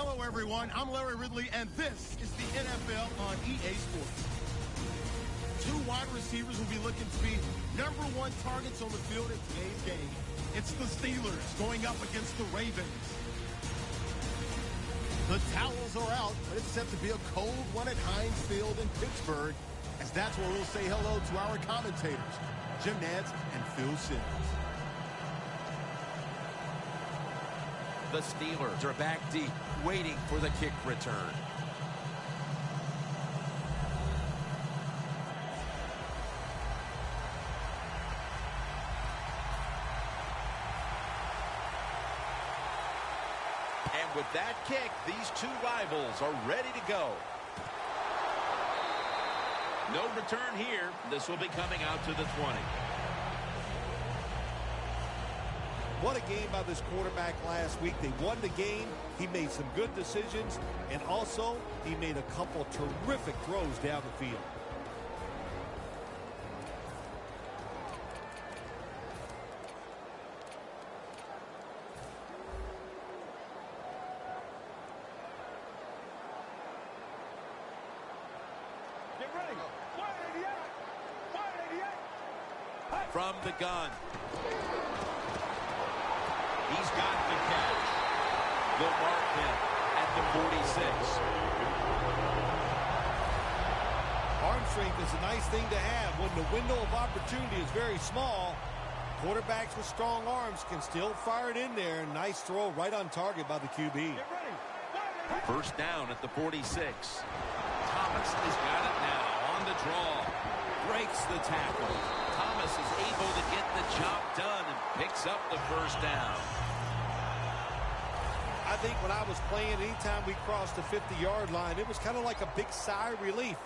Hello, everyone. I'm Larry Ridley, and this is the NFL on EA Sports. Two wide receivers will be looking to be #1 targets on the field in today's game. It's the Steelers going up against the Ravens. The towels are out, but it's set to be a cold one at Heinz Field in Pittsburgh, as that's where we'll say hello to our commentators, Jim Nantz and Phil Simms. The Steelers are back deep, waiting for the kick return. And with that kick, these two rivals are ready to go. No return here. This will be coming out to the 20. What a game by this quarterback last week. They won the game. He made some good decisions, and also he made a couple terrific throws down the field. Get ready. 188. From the gun. He's got the catch. They'll mark him at the 46. Arm strength is a nice thing to have when the window of opportunity is very small. Quarterbacks with strong arms can still fire it in there. Nice throw right on target by the QB. Get ready. First down at the 46. Thomas has got it now on the draw. Breaks the tackle. Thomas is able to get the job done and picks up the first down. I think when I was playing, anytime we crossed the 50-yard line, it was kind of like a big sigh of relief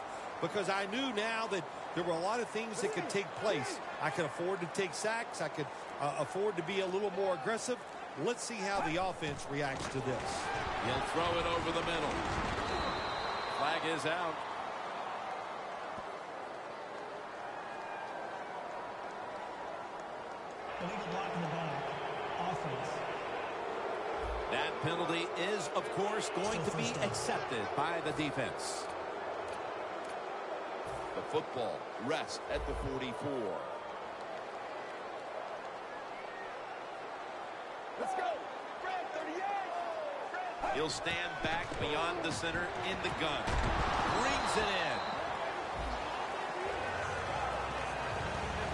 because I knew now that there were a lot of things that could take place. I could afford to take sacks. I could afford to be a little more aggressive. Let's see how the offense reacts to this. He'll throw it over the middle. Flag is out. Illegal block in the back. Offense. That penalty is, of course, going to be accepted by the defense. The football rests at the 44. Let's go. Red 38. He'll stand back beyond the center in the gun. Brings it in.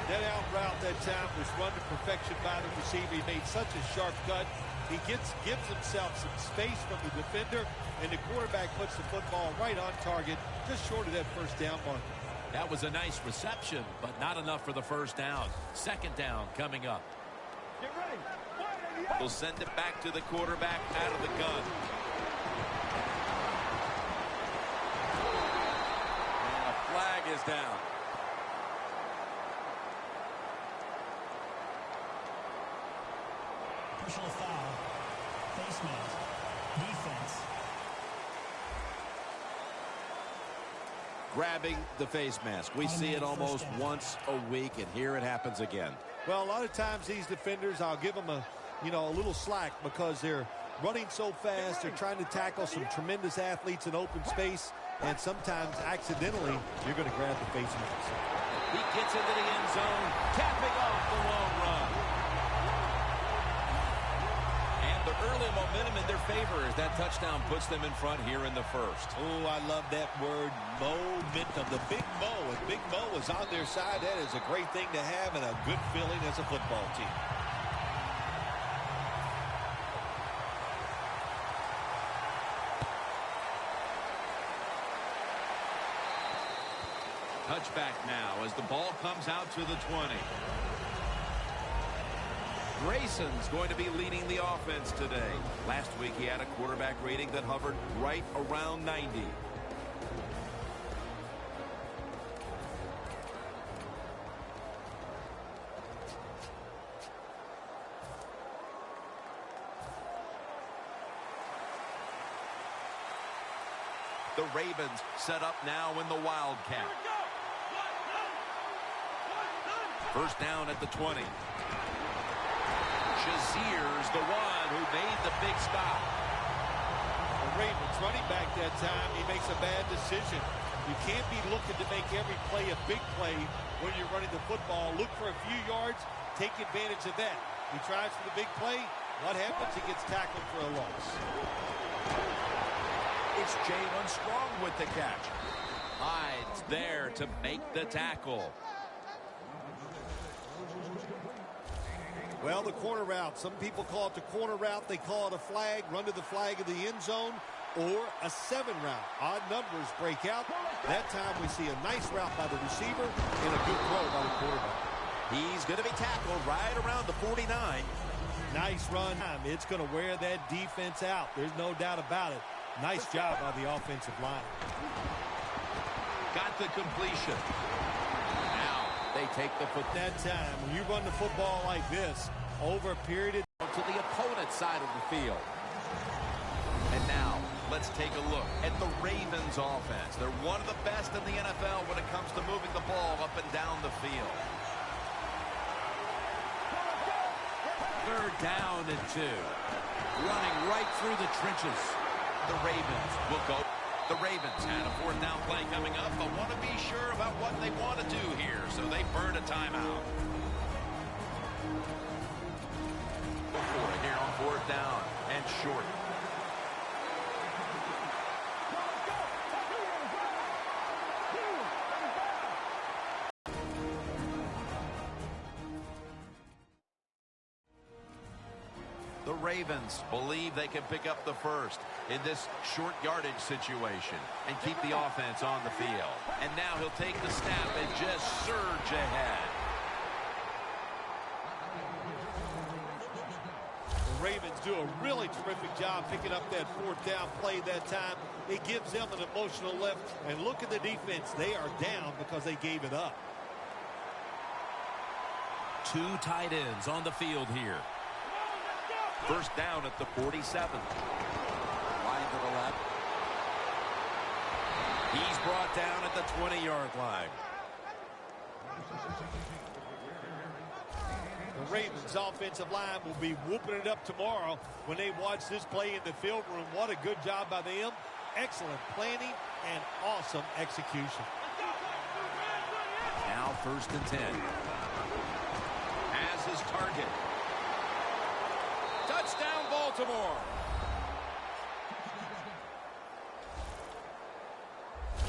That out route that time was run to perfection by the receiver. He made such a sharp cut. He gives himself some space from the defender, and the quarterback puts the football right on target, just short of that first down marker. That was a nice reception, but not enough for the first down. Second down coming up. Get ready. 188. They'll send it back to the quarterback out of the gun. And a flag is down. Personal foul. Face mask. Defense. Grabbing the face mask. We see it almost once a week, and here it happens again. Well, a lot of times these defenders, I'll give them a little slack because they're running so fast. They're trying to tackle some tremendous athletes in open space, and sometimes accidentally you're going to grab the face mask. He gets into the end zone, capping off the long run. And the early momentum in their favor as that touchdown puts them in front here in the first. Oh, I love that word, momentum. The Big Mo, and Big Mo is on their side. That is a great thing to have and a good feeling as a football team. Touchback now as the ball comes out to the 20. Grayson's going to be leading the offense today. Last week he had a quarterback rating that hovered right around 90. The Ravens set up now in the Wildcat. First down at the 20. Shazier's the one who made the big stop. The Ravens running back that time, he makes a bad decision. You can't be looking to make every play a big play when you're running the football. Look for a few yards, take advantage of that. He tries for the big play. What happens? He gets tackled for a loss. It's Jalen Strong with the catch. Hyde's there to make the tackle. Well, the corner route. Some people call it the corner route. They call it a flag, run to the flag of the end zone, or a 7 route. Odd numbers break out. That time we see a nice route by the receiver and a good throw by the quarterback. He's going to be tackled right around the 49. Nice run. It's going to wear that defense out. There's no doubt about it. Nice job by the offensive line. Got the completion. Now they take the foot. That time, when you run the football like this, over a period of to the opponent's side of the field. And now, let's take a look at the Ravens offense. They're one of the best in the NFL when it comes to moving the ball up and down the field. Third down and 2. Running right through the trenches. The Ravens will go. The Ravens had a 4th down play coming up, but want to be sure about what they want to do here, so they burn a timeout. For it here on 4th down and short. The Ravens believe they can pick up the first in this short yardage situation and keep the offense on the field. And now he'll take the snap and just surge ahead. The Ravens do a really terrific job picking up that 4th down play that time. It gives them an emotional lift. And look at the defense. They are down because they gave it up. 2 tight ends on the field here. First down at the 47. Wide to the left. He's brought down at the 20-yard line. The Ravens offensive line will be whooping it up tomorrow when they watch this play in the field room. What a good job by them. Excellent planning and awesome execution. Now 1st and 10. Has his target. Touchdown, Baltimore.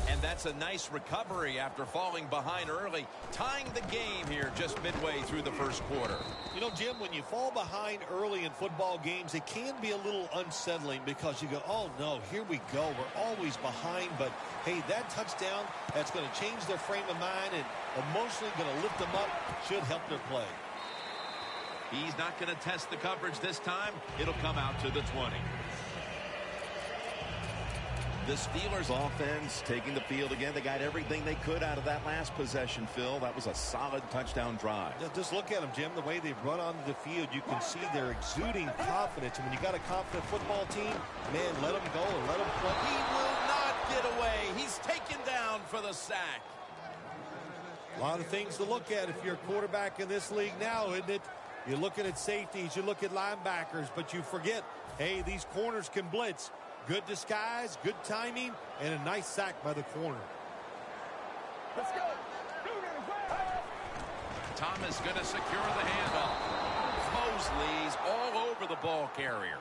And that's a nice recovery after falling behind early, tying the game here just midway through the first quarter. You know, Jim, when you fall behind early in football games, it can be a little unsettling because you go, oh, no, here we go. We're always behind. But, hey, that touchdown, that's going to change their frame of mind and emotionally going to lift them up, should help their play. He's not going to test the coverage this time. It'll come out to the 20. The Steelers offense taking the field again. They got everything they could out of that last possession, Phil. That was a solid touchdown drive. Just look at them, Jim. The way they run onto the field, you can see they're exuding confidence. And when you got a confident football team, man, let them go and let them play. He will not get away. He's taken down for the sack. A lot of things to look at if you're a quarterback in this league now, isn't it? You're looking at safeties, you look at linebackers, but you forget, hey, these corners can blitz. Good disguise, good timing, and a nice sack by the corner. Let's go. Thomas going to secure the handoff. Mosley's all over the ball carrier.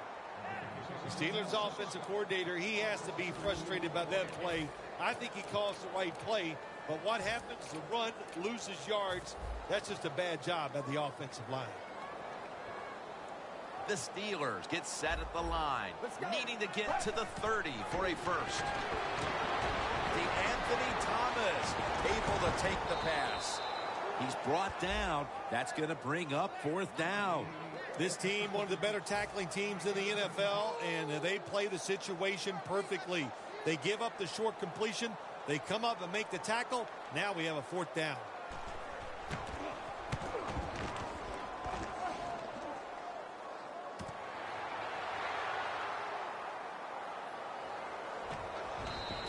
The Steelers offensive coordinator, he has to be frustrated by that play. I think he calls the right play, but what happens? The run loses yards. That's just a bad job by the offensive line. The Steelers get set at the line, needing to get to the 30 for a first. Anthony Thomas able to take the pass. He's brought down. That's going to bring up 4th down. This team, one of the better tackling teams in the NFL, and they play the situation perfectly. They give up the short completion. They come up and make the tackle. Now we have a 4th down.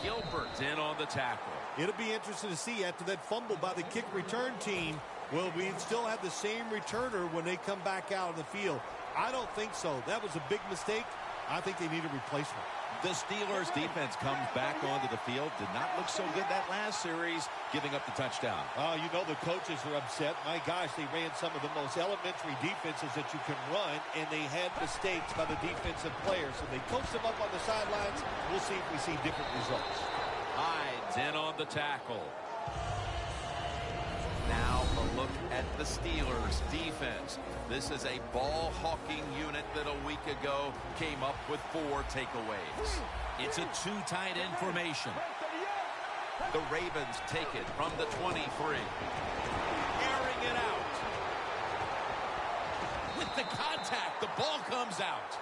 Gilbert's in on the tackle. It'll be interesting to see after that fumble by the kick return team, will we still have the same returner when they come back out of the field? I don't think so. That was a big mistake. I think they need a replacement. The Steelers defense comes back onto the field. Did not look so good that last series, giving up the touchdown. Oh, you know the coaches are upset. My gosh, they ran some of the most elementary defenses that you can run, and they had mistakes by the defensive players. So they coached them up on the sidelines. We'll see if we see different results. Hyde's in on the tackle. Now a look at the Steelers defense. This is a ball-hawking unit that a week ago came up with 4 takeaways. It's a 2 tight end formation. The Ravens take it from the 23. Airing it out. With the contact, the ball comes out.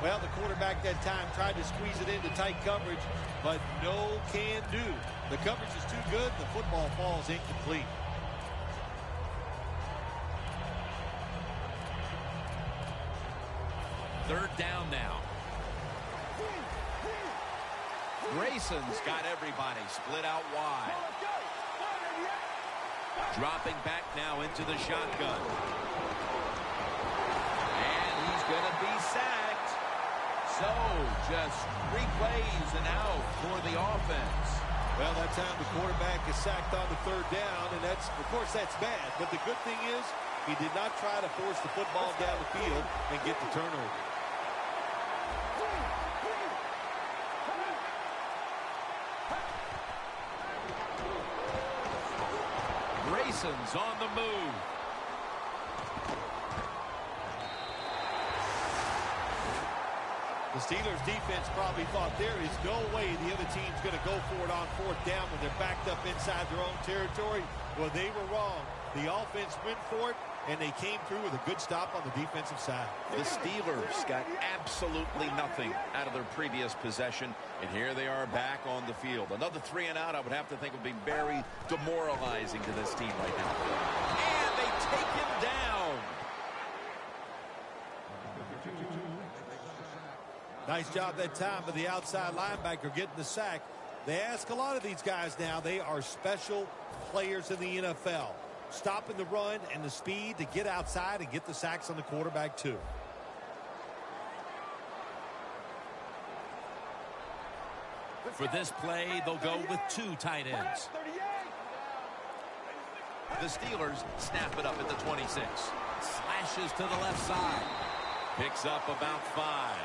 Well, the quarterback that time tried to squeeze it into tight coverage, but no can do. The coverage is too good. The football falls incomplete. Third down now. Grayson's got everybody split out wide. Dropping back now into the shotgun. And he's going to be sacked. So just 3 plays and out for the offense. Well, that time the quarterback is sacked on the 3rd down, and that's, of course, that's bad. But the good thing is he did not try to force the football down the field and get the turnover. Grayson's on the move. The Steelers defense probably thought there is no way the other team's going to go for it on 4th down when they're backed up inside their own territory. Well, they were wrong. The offense went for it, and they came through with a good stop on the defensive side. The Steelers got absolutely nothing out of their previous possession, and here they are back on the field. Another 3 and out, I would have to think, would be very demoralizing to this team right now. And they take him down. Nice job that time by the outside linebacker getting the sack. They ask a lot of these guys now. They are special players in the NFL. Stopping the run and the speed to get outside and get the sacks on the quarterback too. For this play, they'll go with 2 tight ends. The Steelers snap it up at the 26. Slashes to the left side. Picks up about 5.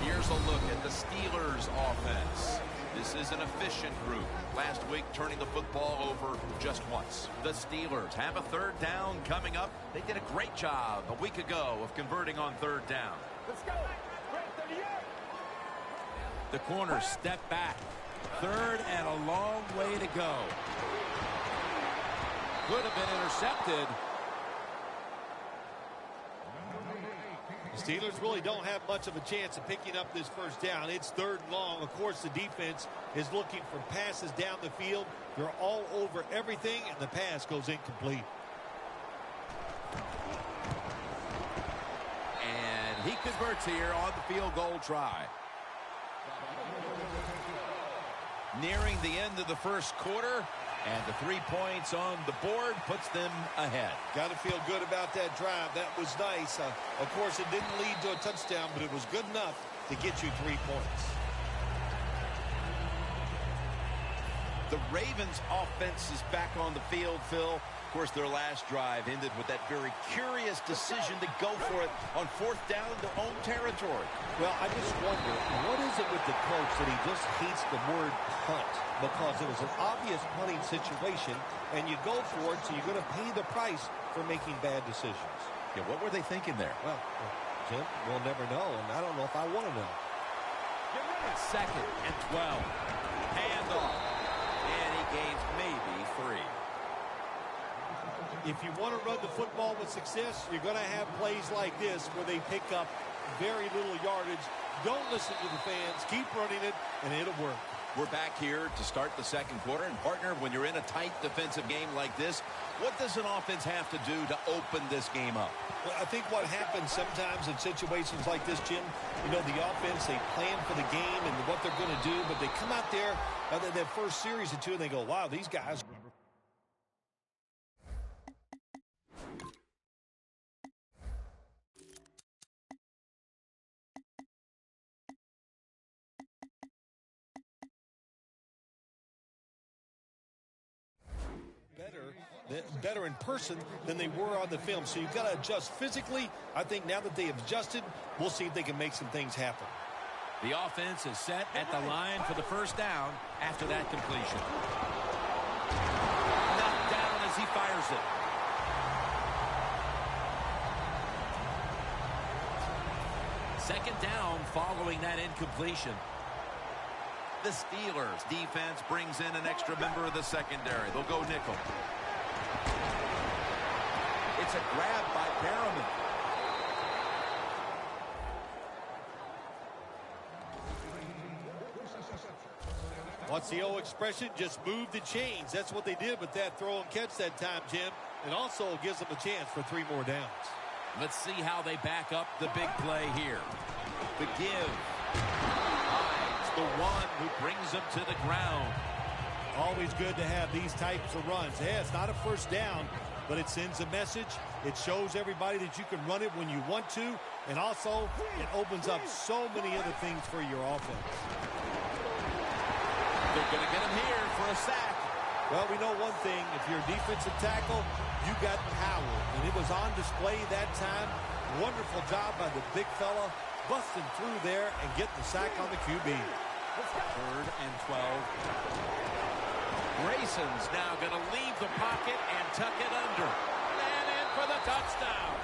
Here's a look at the Steelers offense. This is an efficient group. Last week, turning the football over just once. The Steelers have a 3rd down coming up. They did a great job a week ago of converting on 3rd down. Let's go. The corners step back. 3rd and a long way to go. Could have been intercepted. The Steelers really don't have much of a chance of picking up this 1st down. It's 3rd and long. Of course, the defense is looking for passes down the field. They're all over everything, and the pass goes incomplete. And he converts here on the field goal try. Nearing the end of the 1st quarter, and the 3 points on the board puts them ahead. Got to feel good about that drive. That was nice. Of course, it didn't lead to a touchdown, but it was good enough to get you 3 points. The Ravens offense is back on the field, Phil. Of course, their last drive ended with that very curious decision to go for it on 4th down in their own territory. Well, I just wonder, what is it with the coach that he just hates the word punt? Because it was an obvious punting situation, and you go for it, so you're going to pay the price for making bad decisions. Yeah, what were they thinking there? Well, Jim, we'll never know, and I don't know if I want to know. 2nd and 12. Handoff. And he gains maybe 3. If you want to run the football with success, you're going to have plays like this where they pick up very little yardage. Don't listen to the fans. Keep running it, and it'll work. We're back here to start the 2nd quarter. And, partner, when you're in a tight defensive game like this, what does an offense have to do to open this game up? Well, I think what happens sometimes in situations like this, Jim, you know, the offense, they plan for the game and what they're going to do, but they come out there, that first series or 2, and they go, wow, these guys better in person than they were on the film. So you've got to adjust physically. I think now that they have adjusted, we'll see if they can make some things happen. The offense is set at the line for the first down after that completion. Knocked down as he fires it. Second down following that incompletion. The Steelers defense brings in an extra member of the secondary. They'll go nickel. It's a grab by Perriman. What's the old expression? Just move the chains. That's what they did with that throw and catch that time, Jim. And also gives them a chance for 3 more downs. Let's see how they back up the big play here. The give. The one who brings them to the ground. Always good to have these types of runs. Yeah, it's not a first down, but it sends a message. It shows everybody that you can run it when you want to, and also it opens up so many other things for your offense. They're going to get him here for a sack. Well, we know one thing. If you're a defensive tackle, you got power, and it was on display that time. Wonderful job by the big fella, busting through there and getting the sack on the QB. 3rd and 12. Grayson's now going to leave the pocket and tuck it under. And in for the touchdown.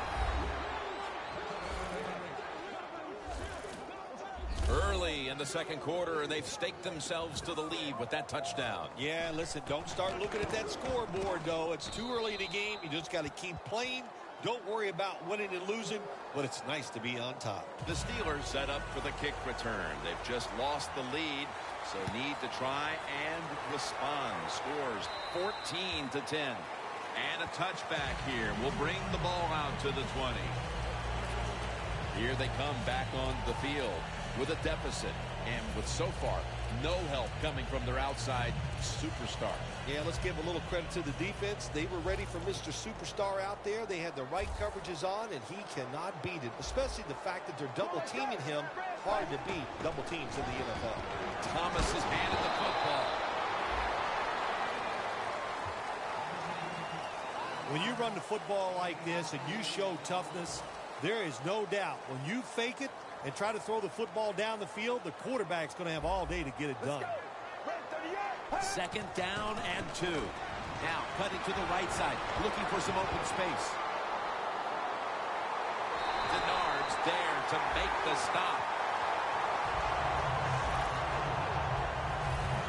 Early in the second quarter, and they've staked themselves to the lead with that touchdown. Yeah, listen, don't start looking at that scoreboard, though. It's too early in the game. You just got to keep playing. Don't worry about winning and losing, but it's nice to be on top. The Steelers set up for the kick return. They've just lost the lead, so need to try and respond. Scores 14-10. And a touchback here will bring the ball out to the 20. Here they come back on the field with a deficit, and with so far no help coming from their outside superstar. Yeah, let's give a little credit to the defense. They were ready for Mr. Superstar out there. They had the right coverages on, and he cannot beat it, especially the fact that they're double-teaming him. Hard to beat double teams in the NFL. Thomas has handed the football. When you run the football like this and you show toughness, there is no doubt when you fake it and try to throw the football down the field, the quarterback's going to have all day to get it done. Second down and 2. Now cutting to the right side, looking for some open space. Denard's there to make the stop.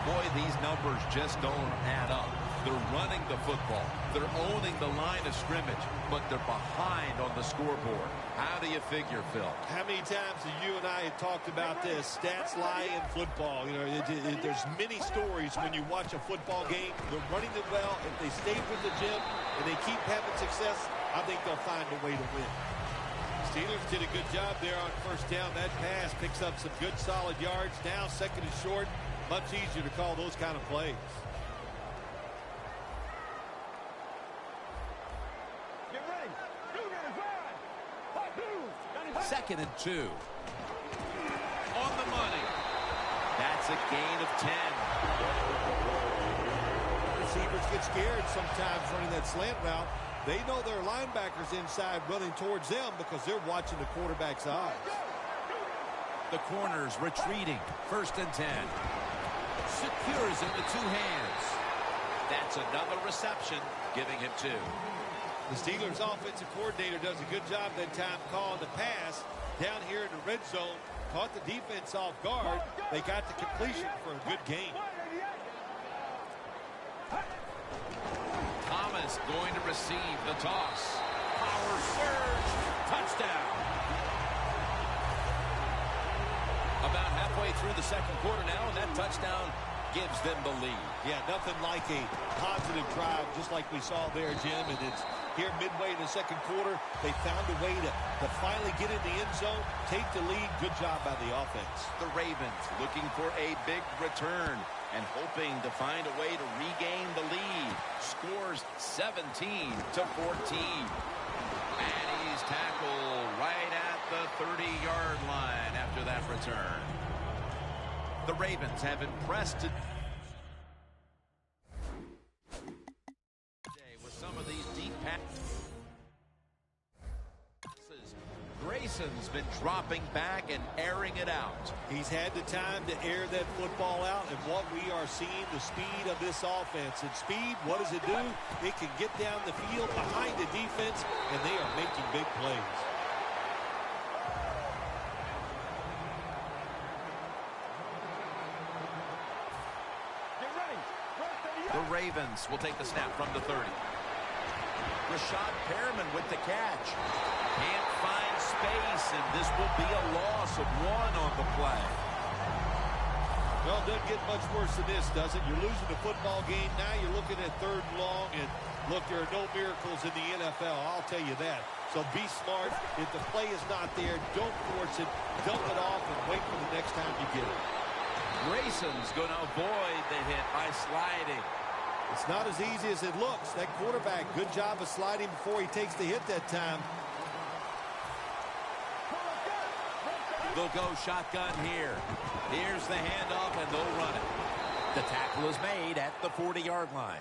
Boy, these numbers just don't add up. They're running the football. They're owning the line of scrimmage, but they're behind on the scoreboard. How do you figure, Phil? How many times have you and I have talked about this? Stats lie in football. You know, there's many stories when you watch a football game. They're running it well. If they stay with the gym and they keep having success, I think they'll find a way to win. Steelers did a good job there on first down. That pass picks up some good solid yards. Now second and short. Much easier to call those kind of plays. Get ready. Second and 2. On the money. That's a gain of 10. Receivers get scared sometimes running that slant route. They know their linebackers inside running towards them because they're watching the quarterback's eyes. The corner's retreating. 1st and 10. Secures it with 2 hands. That's another reception, giving him 2. The Steelers' offensive coordinator does a good job that time calling the pass down here in the red zone. Caught the defense off guard. They got the completion for a good game. Thomas going to receive the toss. Power surge. Touchdown. About halfway through the second quarter now, and that touchdown gives them the lead. Yeah, nothing like a positive drive just like we saw there, Jim. And it's here midway in the second quarter. They found a way to finally get in the end zone, take the lead. Good job by the offense. The Ravens looking for a big return and hoping to find a way to regain the lead. Scores 17-14. And he's tackled right at the 30-yard line after that return. The Ravens have impressed today with some Grayson's been dropping back and airing it out. He's had the time to air that football out, and what we are seeing, the speed of this offense. And speed, what does it do? It can get down the field behind the defense, and they are making big plays. The Ravens will take the snap from the 30. Rashad Perriman with the catch. Can't find space, and this will be a loss of 1 on the play. Well, it doesn't get much worse than this, does it? You're losing the football game. Now you're looking at 3rd and long, and look, there are no miracles in the NFL. I'll tell you that. So be smart. If the play is not there, don't force it. Dump it off and wait for the next time you get it. Grayson's going to avoid the hit by sliding. It's not as easy as it looks. That quarterback, good job of sliding before he takes the hit that time. They'll go shotgun here. Here's the handoff, and they'll run it. The tackle is made at the 40-yard line.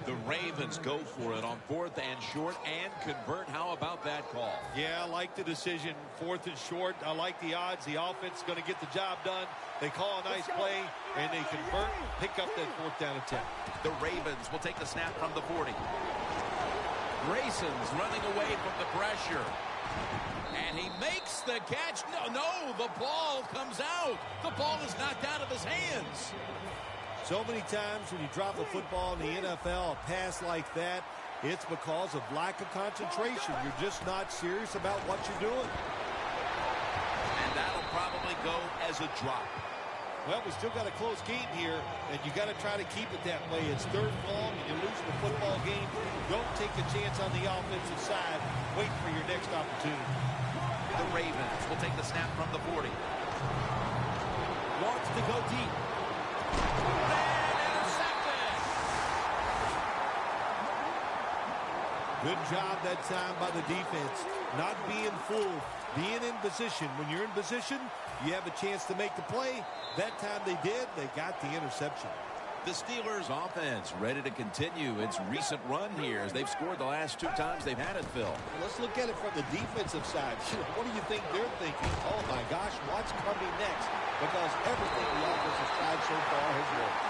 The Ravens go for it on 4th and short and convert. How about that call? Yeah, I like the decision. 4th and short. I like the odds. The offense is going to get the job done. They call a nice play, and they convert, pick up that 4th down attempt. The Ravens will take the snap from the 40. Grayson's running away from the pressure. And he makes the catch. No, the ball comes out. The ball is knocked out of his hands. So many times when you drop a football in the NFL, a pass like that, it's because of lack of concentration. You're just not serious about what you're doing. And that'll probably go as a drop. Well, we still got a close game here, and you got to try to keep it that way. It's 3rd and long, and you're losing the football game. Don't take a chance on the offensive side. Wait for your next opportunity. The Ravens will take the snap from the 40. Wants to go deep. Good job that time by the defense. Not being fooled, being in position. When you're in position, you have a chance to make the play. That time they did, they got the interception. The Steelers offense ready to continue its recent run here as they've scored the last 2 times they've had it, Phil. Let's look at it from the defensive side. What do you think they're thinking? Oh my gosh, what's coming next? Because everything the offense has tried so far has worked.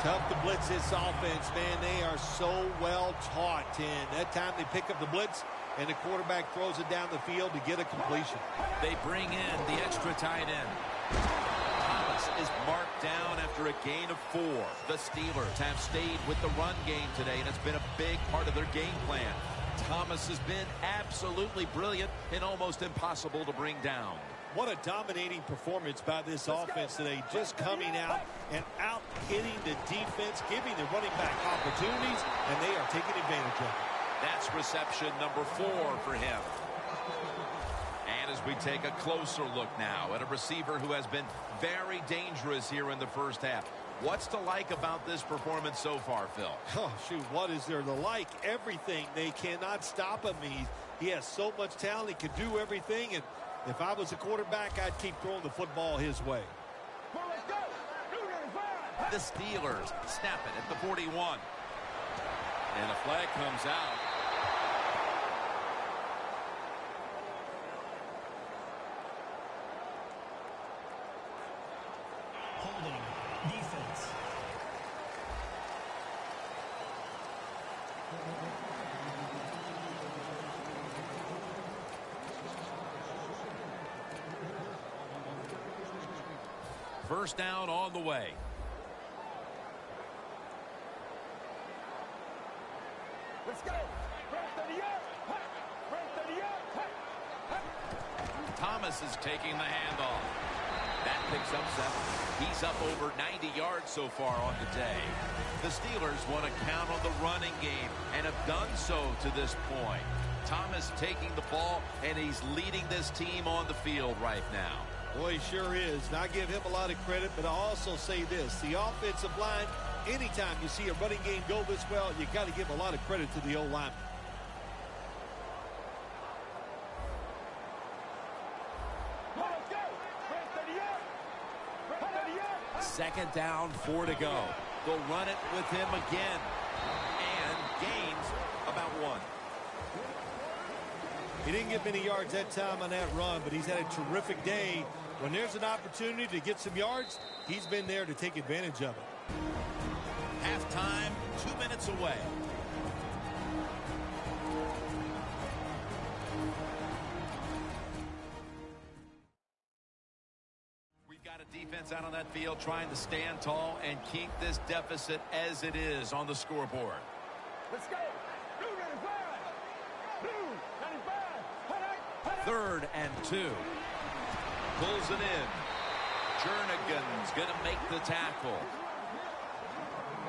Tough to blitz this offense, man. They are so well taught. And that time they pick up the blitz, and the quarterback throws it down the field to get a completion. They bring in the extra tight end. Thomas is marked down after a gain of 4. The Steelers have stayed with the run game today, and it's been a big part of their game plan. Thomas has been absolutely brilliant and almost impossible to bring down. What a dominating performance by this offense today. Just coming out and out-hitting the defense, giving the running back opportunities, and they are taking advantage of it. That's reception number 4 for him. And as we take a closer look now at a receiver who has been very dangerous here in the first half. What's to like about this performance so far, Phil? Oh, shoot, what is there to like? Everything. They cannot stop him. He has so much talent. He can do everything, and if I was a quarterback, I'd keep throwing the football his way. The Steelers snap it at the 41. And a flag comes out. Holding. Defense. First down on the way. Let's go. Thomas is taking the handoff. That picks up 7. He's up over 90 yards so far on the day. The Steelers want to count on the running game and have done so to this point. Thomas taking the ball, and he's leading this team on the field right now. Boy, he sure is. And I give him a lot of credit, but I also say this. The offensive line, anytime you see a running game go this well, you got to give a lot of credit to the O-line. Second down, 4 to go. They'll run it with him again. And gain He didn't get many yards that time on that run, but he's had a terrific day. When there's an opportunity to get some yards, he's been there to take advantage of it. Halftime, 2 minutes away. We've got a defense out on that field trying to stand tall and keep this deficit as it is on the scoreboard. Let's go. Blue 95. Blue 95. 3rd and 2. Pulls it in. Jernigan's going to make the tackle.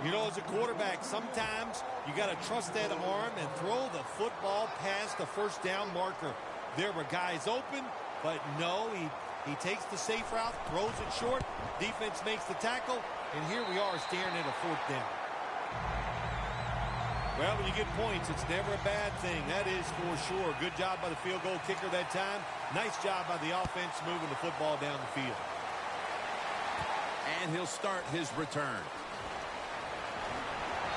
You know, as a quarterback, sometimes you got to trust that arm and throw the football past the first down marker. There were guys open, but no, he takes the safe route, throws it short, defense makes the tackle, and here we are staring at a 4th down. Well, when you get points, it's never a bad thing. That is for sure. Good job by the field goal kicker that time. Nice job by the offense moving the football down the field. And he'll start his return.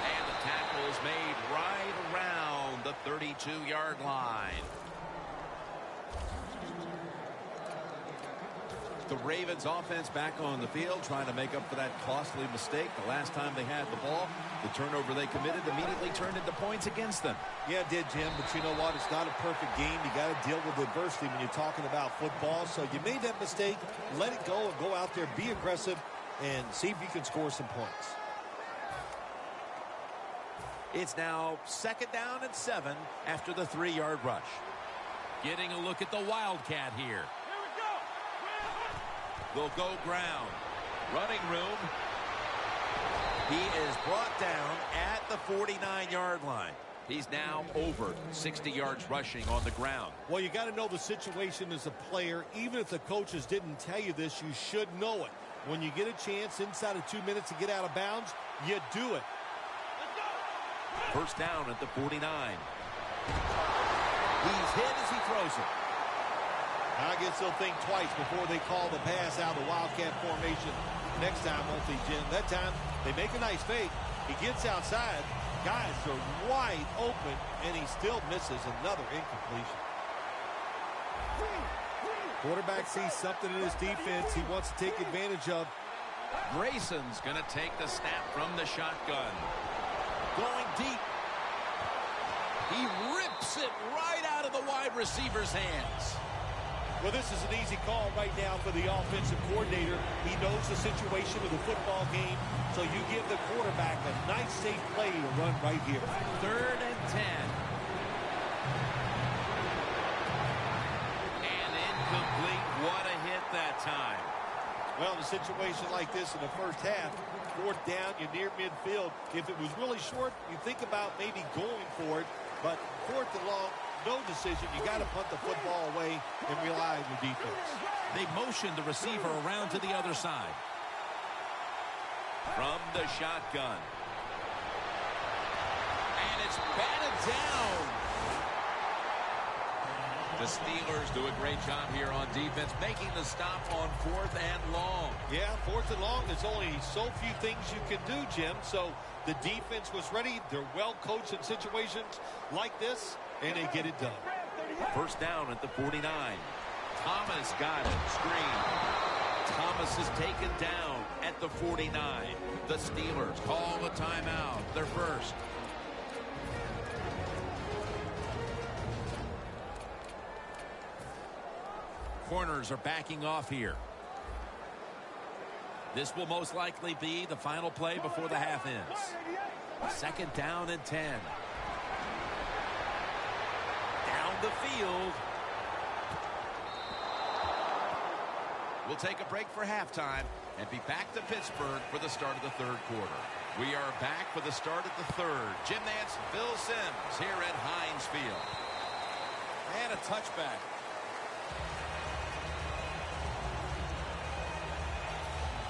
And the tackle is made right around the 32-yard line. The Ravens offense back on the field trying to make up for that costly mistake the last time they had the ball. The turnover they committed immediately turned into points against them. Yeah, it did, Jim, but you know what? It's not a perfect game. You got to deal with adversity when you're talking about football. So you made that mistake, let it go, and go out there, be aggressive, and see if you can score some points. It's now 2nd down and 7 after the 3-yard rush. Getting a look at the Wildcat here. They'll go ground. Running room. He is brought down at the 49-yard line. He's now over 60 yards rushing on the ground. Well, you got to know the situation as a player. Even if the coaches didn't tell you this, you should know it. When you get a chance inside of 2 minutes to get out of bounds, you do it. 1st down at the 49. He's hit as he throws it. I guess they'll think twice before they call the pass out of the Wildcat formation next time, won't they, Jim? That time, they make a nice fake. He gets outside. Guys are wide open, and he still misses another incompletion. Quarterback sees something in his defense he wants to take advantage of. Grayson's going to take the snap from the shotgun. Going deep. He rips it right out of the wide receiver's hands. Well, this is an easy call right now for the offensive coordinator. He knows the situation of the football game, so you give the quarterback a nice, safe play to run right here. 3rd and 10. And incomplete. What a hit that time. Well, in a situation like this in the first half, 4th down, you're near midfield. If it was really short, you think about maybe going for it, but 4th and long, no decision. You got to punt the football away and rely on your defense. They motion the receiver around to the other side. From the shotgun. And it's batted down. The Steelers do a great job here on defense, making the stop on 4th and long. Yeah, 4th and long, there's only so few things you can do, Jim. So the defense was ready. They're well coached in situations like this, and they get it done. 1st down at the 49. Thomas got it. Screen. Thomas is taken down at the 49. The Steelers call a timeout. Their first. Corners are backing off here. This will most likely be the final play before the half ends. 2nd down and 10. Down the field. We'll take a break for halftime and be back to Pittsburgh for the start of the 3rd quarter. We are back for the start of the 3rd. Jim Nantz, Bill Sims here at Heinz Field. And a touchback.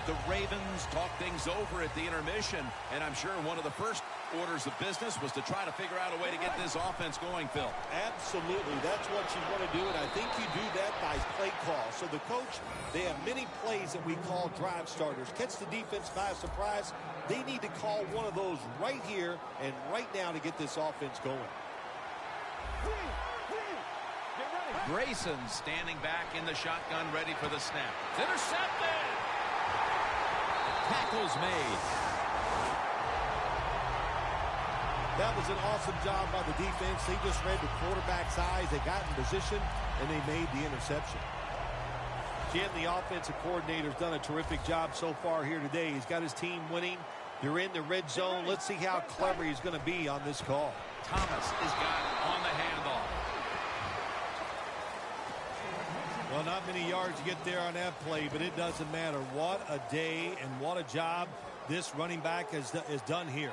The Ravens talk things over at the intermission, and I'm sure one of the first orders of business was to try to figure out a way to get this offense going, Phil. Absolutely. That's what you want to do, and I think you do that by play call. So the coach, they have many plays that we call drive starters. Catch the defense by surprise. They need to call one of those right here and right now to get this offense going. Grayson standing back in the shotgun, ready for the snap. It's intercepted. Tackle's made. That was an awesome job by the defense. They just read the quarterback's eyes. They got in position, and they made the interception. Jim, the offensive coordinator's done a terrific job so far here today. He's got his team winning. They're in the red zone. Let's see how clever he's going to be on this call. Thomas is got on the handoff. Well, not many yards to get there on that play, but it doesn't matter. What a day and what a job this running back has done here.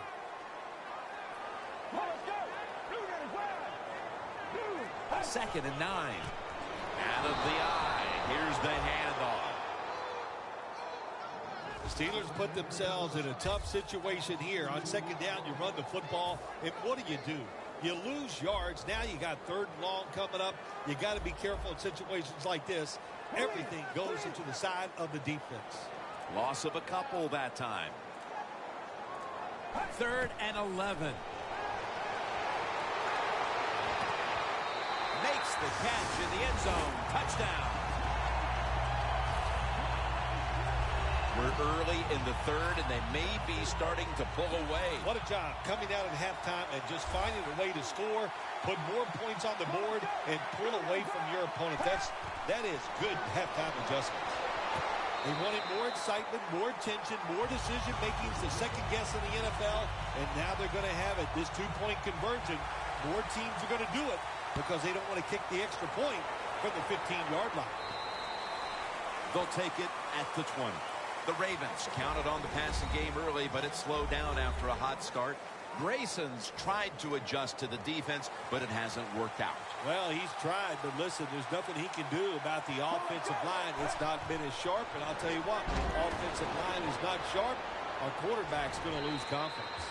Second and 9. Out of the eye. Here's the handoff. The Steelers put themselves in a tough situation here. On second down, you run the football, and what do? You lose yards. Now you got third and long coming up. You got to be careful in situations like this. Everything goes into the side of the defense. Loss of a couple that time. 3rd and 11. Makes the catch in the end zone. Touchdown. We're early in the 3rd, and they may be starting to pull away. What a job coming out at halftime and just finding a way to score, put more points on the board, and pull away from your opponent. That is good halftime adjustments. They wanted more excitement, more tension, more decision-making. It's the second guess in the NFL, and now they're going to have it. This two-point conversion, more teams are going to do it because they don't want to kick the extra point from the 15-yard line. They'll take it at the 20. The Ravens counted on the passing game early, but it slowed down after a hot start. Grayson's tried to adjust to the defense, but it hasn't worked out. Well, he's tried, but listen, there's nothing he can do about the offensive line. It's not been as sharp, and I'll tell you what, when the offensive line is not sharp, our quarterback's going to lose confidence.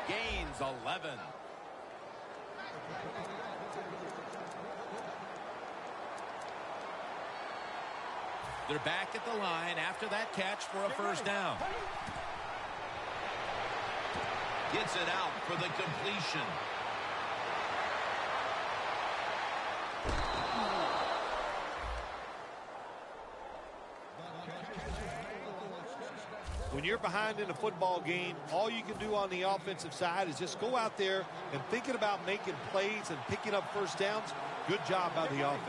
Gains 11. They're back at the line after that catch for a first down. Gets it out for the completion. When you're behind in a football game, all you can do on the offensive side is just go out there and thinking about making plays and picking up first downs. Good job by the offense.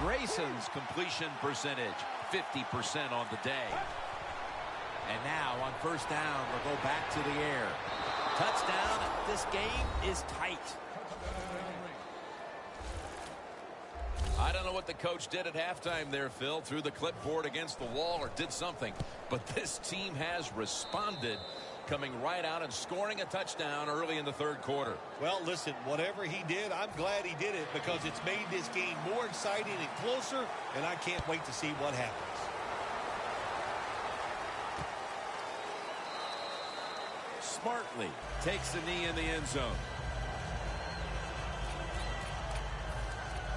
Grayson's completion percentage, 50% on the day. And now on first down, we'll go back to the air. Touchdown. This game is tight. I don't know what the coach did at halftime there, Phil. Threw the clipboard against the wall or did something. But this team has responded, coming right out and scoring a touchdown early in the third quarter. Well, listen, whatever he did, I'm glad he did it because it's made this game more exciting and closer, and I can't wait to see what happens. Smartly takes the knee in the end zone.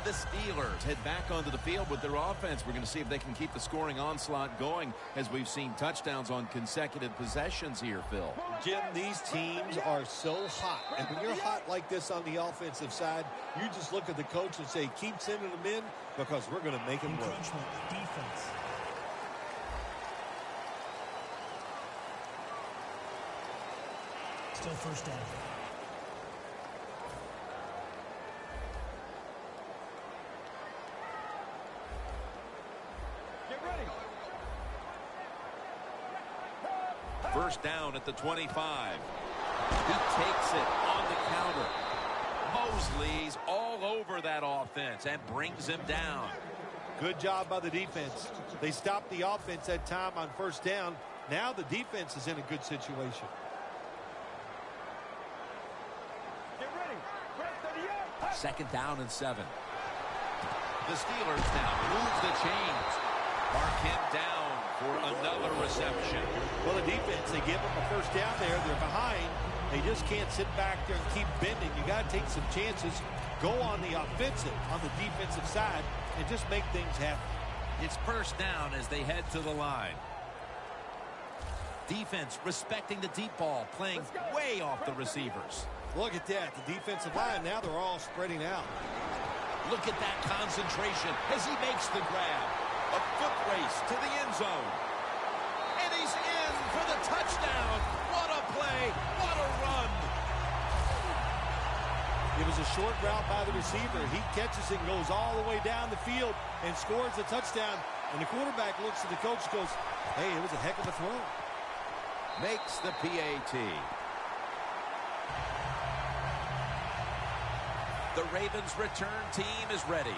The Steelers head back onto the field with their offense. We're going to see if they can keep the scoring onslaught going as we've seen touchdowns on consecutive possessions here, Phil. Jim, these teams are so hot. And when you're hot like this on the offensive side, you just look at the coach and say, keep sending them in because we're going to make them work. Encroachment, defense. Still first down. First down at the 25. He takes it on the counter. Mosley's all over that offense and brings him down. Good job by the defense. They stopped the offense that time on first down. Now the defense is in a good situation. Get ready. Second down and 7. The Steelers now move the chains. Mark him down for another reception. Well, the defense, they give them a first down there. They're behind. They just can't sit back there and keep bending. You got to take some chances. Go on the offensive, on the defensive side, and just make things happen. It's first down as they head to the line. Defense respecting the deep ball, playing way off the receivers. Look at that. The defensive line, now they're all spreading out. Look at that concentration as he makes the grab. A foot race to the end zone. And he's in for the touchdown. What a play. What a run. It was a short route by the receiver. He catches it and goes all the way down the field and scores the touchdown. And the quarterback looks at the coach and goes, hey, it was a heck of a throw. Makes the PAT. The Ravens' return team is ready.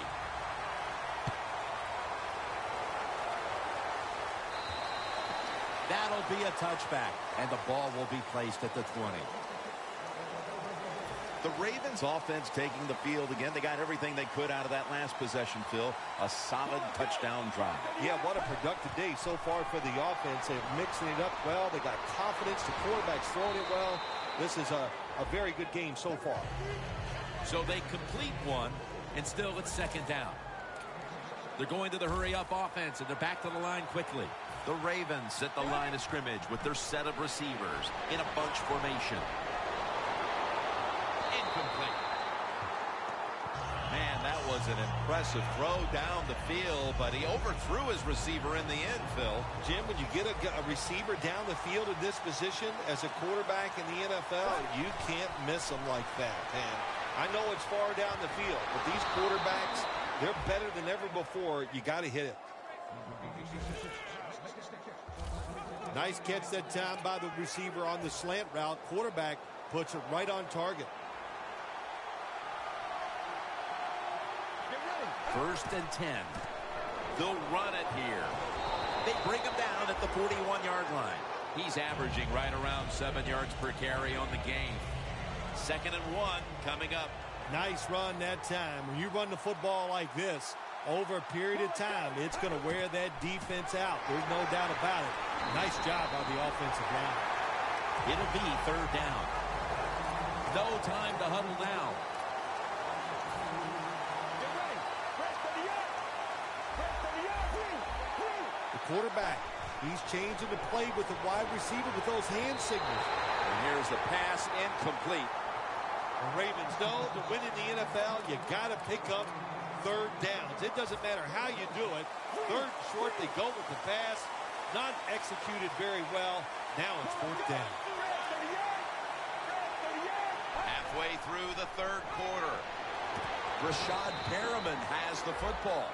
That'll be a touchback, and the ball will be placed at the 20. The Ravens offense taking the field again. They got everything they could out of that last possession, Phil. A solid touchdown drive. Yeah, what a productive day so far for the offense. They're mixing it up well. They got confidence. The quarterback's throwing it well. This is a very good game so far. So they complete one, and still it's second down. They're going to the hurry-up offense, and they're back to the line quickly. The Ravens set the line of scrimmage with their set of receivers in a bunch formation. Incomplete. Man, that was an impressive throw down the field, but he overthrew his receiver in the end, Phil. Jim, when you get a receiver down the field in this position as a quarterback in the NFL, you can't miss them like that, man. I know it's far down the field, but these quarterbacks, they're better than ever before. You got to hit it. Nice catch that time by the receiver on the slant route. Quarterback puts it right on target. First and 10. They'll run it here. They bring him down at the 41-yard line. He's averaging right around 7 yards per carry on the game. 2nd and 1 coming up. Nice run that time. When you run the football like this, over a period of time, it's going to wear that defense out. There's no doubt about it. Nice job by the offensive line. It'll be 3rd down. No time to huddle now. The quarterback, he's changing the play with the wide receiver with those hand signals. And here's the pass, incomplete. The Ravens know to win in the NFL, you got to pick up 3rd downs. It doesn't matter how you do it. 3rd and short, they go with the pass. Not executed very well. Now it's 4th down. Halfway through the 3rd quarter. Rashad Perriman has the football.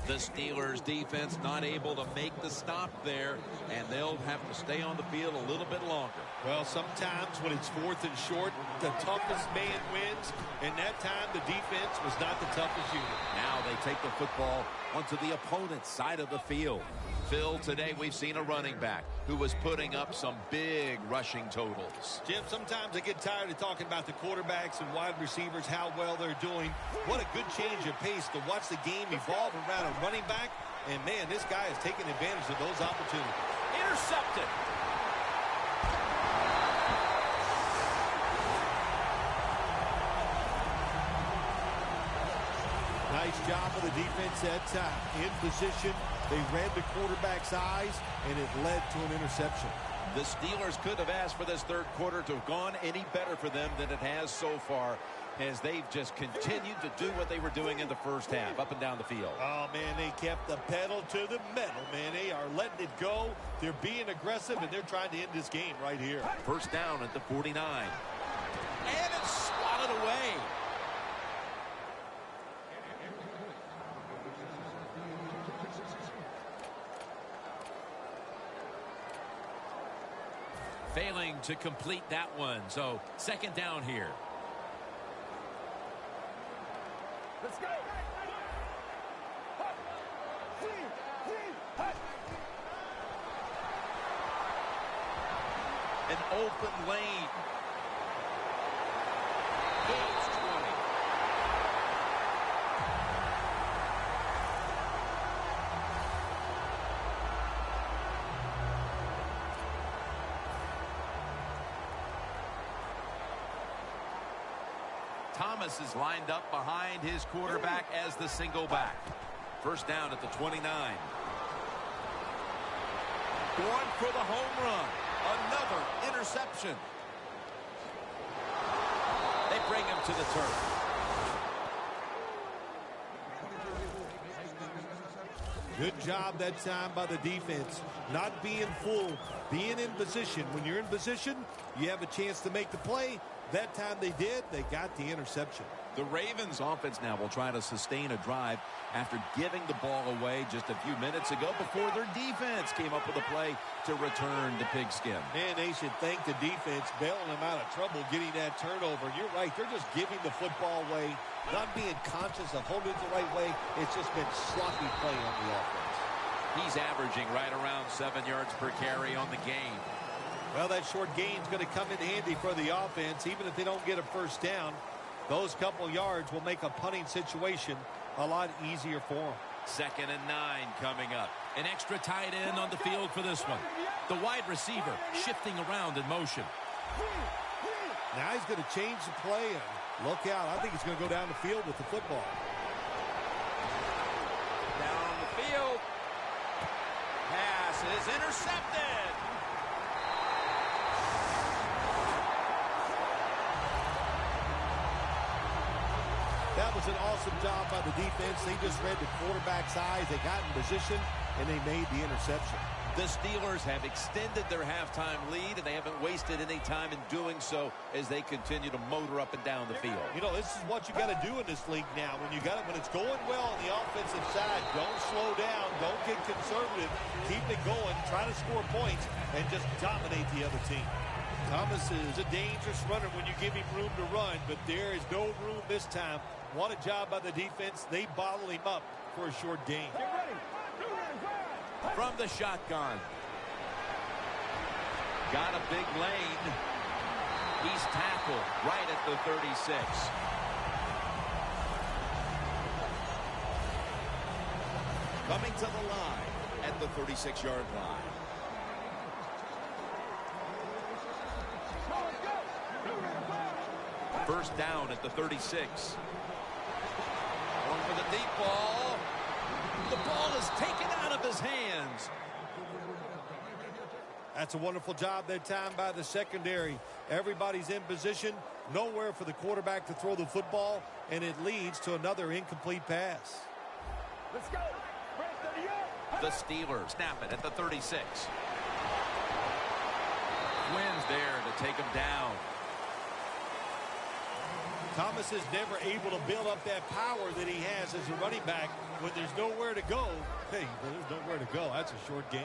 The Steelers defense not able to make the stop there, and they'll have to stay on the field a little bit longer. Well, sometimes when it's 4th and short, the toughest man wins, and that time the defense was not the toughest unit. Now they take the football onto the opponent's side of the field. Phil, today we've seen a running back who was putting up some big rushing totals. Jim, sometimes I get tired of talking about the quarterbacks and wide receivers, how well they're doing. What a good change of pace to watch the game evolve around a running back. And, man, this guy is taking advantage of those opportunities. Intercepted. Nice job of the defense that time. In position, they read the quarterback's eyes, and it led to an interception. The Steelers could have asked for this 3rd quarter to have gone any better for them than it has so far, as they've just continued to do what they were doing in the first half, up and down the field. Oh, man, they kept the pedal to the metal, man. They are letting it go. They're being aggressive, and they're trying to end this game right here. 1st down at the 49. And it's swatted away. Failing to complete that one. So 2nd down here. Let's go. An open lane. Gains 20. Thomas is lined up behind his quarterback as the single back. 1st down at the 29. Going for the home run. Another interception. bring him to the turf. Good job that time by the defense. Not being fooled, being in position. When you're in position, you have a chance to make the play. That time they did. They got the interception. The Ravens offense now will try to sustain a drive after giving the ball away just a few minutes ago before their defense came up with a play to return the pigskin. Man, they should thank the defense bailing them out of trouble getting that turnover. You're right. They're just giving the football away, not being conscious of holding it the right way. It's just been sloppy play on the offense. He's averaging right around 7 yards per carry on the game. Well, that short gain's going to come in handy for the offense. Even if they don't get a first down, those couple yards will make a punting situation a lot easier for them. 2nd and 9 coming up. An extra tight end on the field for this one. The wide receiver shifting around in motion. Now he's going to change the play, and look out. I think he's going to go down the field with the football. Down on the field. Pass is intercepted. That was an awesome job by the defense. They just read the quarterback's eyes. They got in position, and they made the interception. The Steelers have extended their halftime lead, and they haven't wasted any time in doing so as they continue to motor up and down the field. You know, this is what you got to do in this league now. When it's going well on the offensive side, don't slow down. Don't get conservative. Keep it going. Try to score points and just dominate the other team. Thomas is a dangerous runner when you give him room to run, but there is no room this time. What a job by the defense. They bottle him up for a short gain. From the shotgun. Got a big lane. He's tackled right at the 36. Coming to the line at the 36-yard line. First down at the 36. Going for the deep ball. The ball is taken out of his hands. That's a wonderful job that time by the secondary. Everybody's in position. Nowhere for the quarterback to throw the football, and it leads to another incomplete pass. Let's go. The Steelers snap it at the 36. Quinn's there to take him down. Thomas is never able to build up that power that he has as a running back when there's nowhere to go. Hey, there's nowhere to go. That's a short game.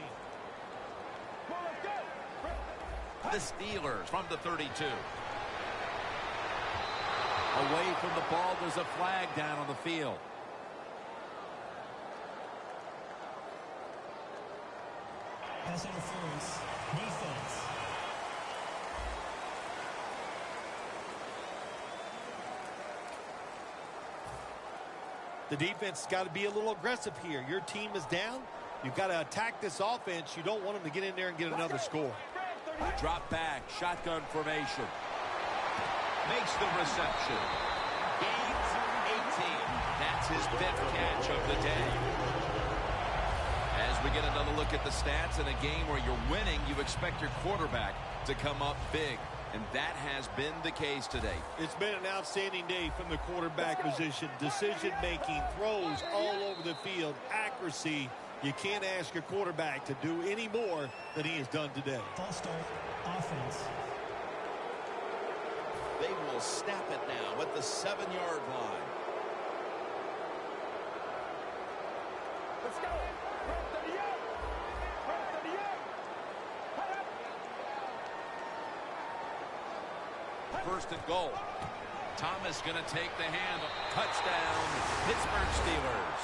The Steelers from the 32. Away from the ball, there's a flag down on the field. Pass interference. Defense. The defense has got to be a little aggressive here. Your team is down. You've got to attack this offense. You don't want them to get in there and get another score. Drop back, shotgun formation. Makes the reception. Gains 18. That's his 5th catch of the day. As we get another look at the stats in a game where you're winning, you expect your quarterback to come up big. And that has been the case today. It's been an outstanding day from the quarterback position. Decision-making, throws all over the field, accuracy. You can't ask your quarterback to do any more than he has done today. False start. Offense. They will snap it now at the 7-yard line. Let's go. First and goal. Thomas going to take the hand. Touchdown, Pittsburgh Steelers.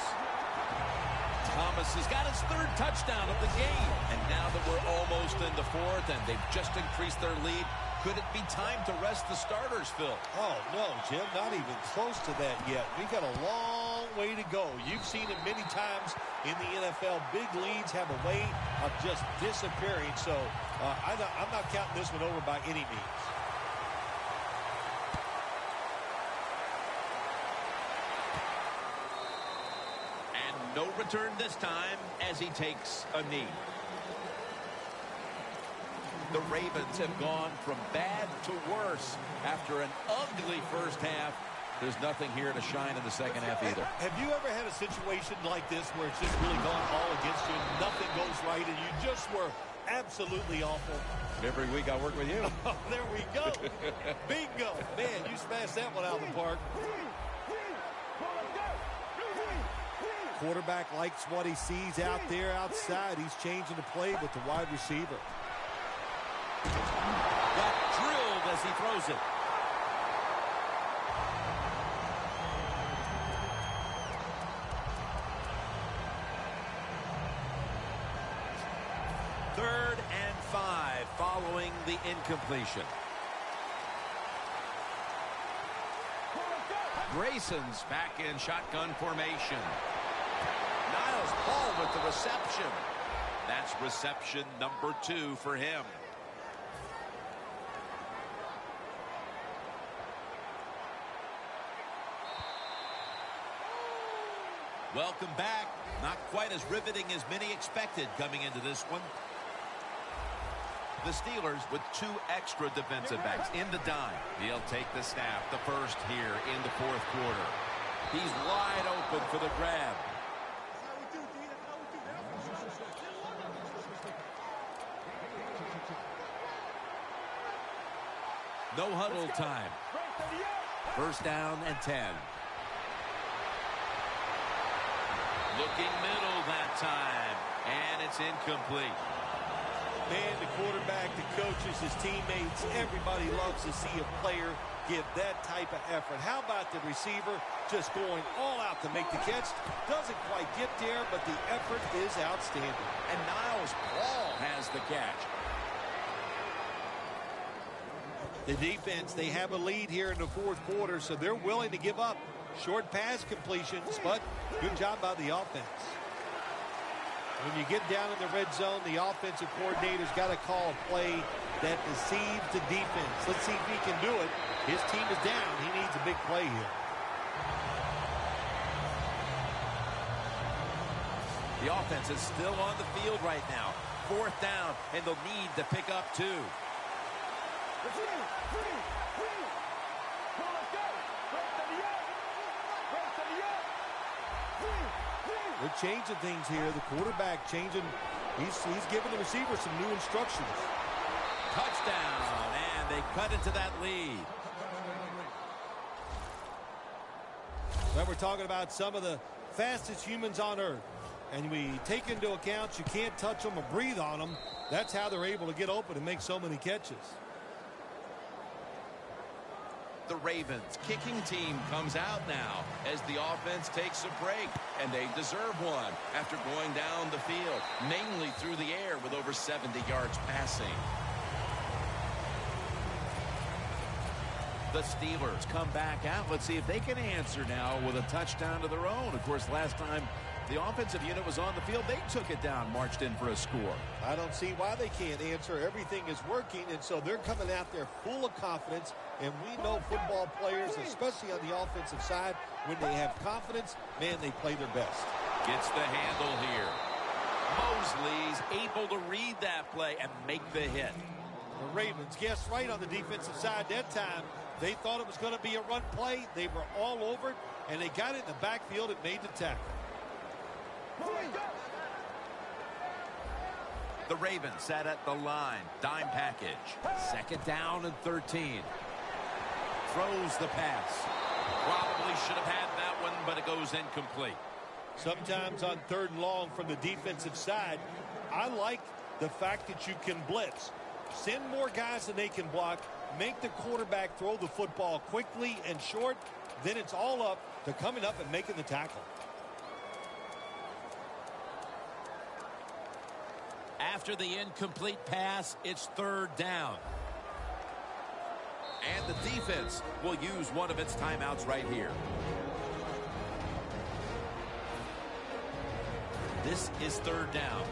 Thomas has got his 3rd touchdown of the game. And now that we're almost in the 4th and they've just increased their lead, could it be time to rest the starters, Phil? Oh, no, Jim, not even close to that yet. We've got a long way to go. You've seen it many times in the NFL. Big leads have a way of just disappearing. So I'm not counting this one over by any means. No return this time as he takes a knee. The Ravens have gone from bad to worse. After an ugly first half, there's nothing here to shine in the second half either. Have you ever had a situation like this where it's just really gone all against you, nothing goes right, and you just were absolutely awful? Every week I work with you. Oh, there we go. Bingo. Man, you smashed that one out of the park. Quarterback likes what he sees out there outside. He's changing the play with the wide receiver. Got drilled as he throws it. Third and 5 following the incompletion. Grayson's back in shotgun formation. Niles Paul with the reception. That's reception number 2 for him. Welcome back. Not quite as riveting as many expected coming into this one. The Steelers with 2 extra defensive backs in the dime. He'll take the snap, the first here in the fourth quarter. He's wide open for the grab. No huddle time. First down and 10. Looking middle that time, and it's incomplete. Man, the quarterback, the coaches, his teammates, everybody loves to see a player give that type of effort. How about the receiver just going all out to make the catch? Doesn't quite get there, but the effort is outstanding. And Niles Paul has the catch. The defense, they have a lead here in the fourth quarter, so they're willing to give up short pass completions, but good job by the offense. When you get down in the red zone, the offensive coordinator's got to call a play that deceives the defense. Let's see if he can do it. His team is down. He needs a big play here. The offense is still on the field right now. Fourth down, and they'll need to pick up 2. They're changing things here. The quarterback changing. He's giving the receiver some new instructions. Touchdown, and they cut into that lead. Well, we're talking about some of the fastest humans on earth. And we take into account you can't touch them or breathe on them. That's how they're able to get open and make so many catches. The Ravens kicking team comes out now as the offense takes a break, and they deserve one after going down the field, mainly through the air with over 70 yards passing. The Steelers come back out. Let's see if they can answer now with a touchdown of their own. Of course, last time the offensive unit was on the field, they took it down, marched in for a score. I don't see why they can't answer. Everything is working, and so they're coming out there full of confidence. And we know football players, especially on the offensive side, when they have confidence, man, they play their best. Gets the handle here. Mosley's able to read that play and make the hit. The Ravens guessed right on the defensive side that time. They thought it was going to be a run play. They were all over it, and they got it in the backfield and made the tackle. The Ravens sat at the line. Dime package. Second down and 13. Throws the pass. Probably should have had that one, but it goes incomplete. Sometimes on third and long from the defensive side, I like the fact that you can blitz. Send more guys than they can block. Make the quarterback throw the football quickly and short. Then it's all up to coming up and making the tackle. After the incomplete pass, it's third down. And the defense will use one of its timeouts right here. This is third down.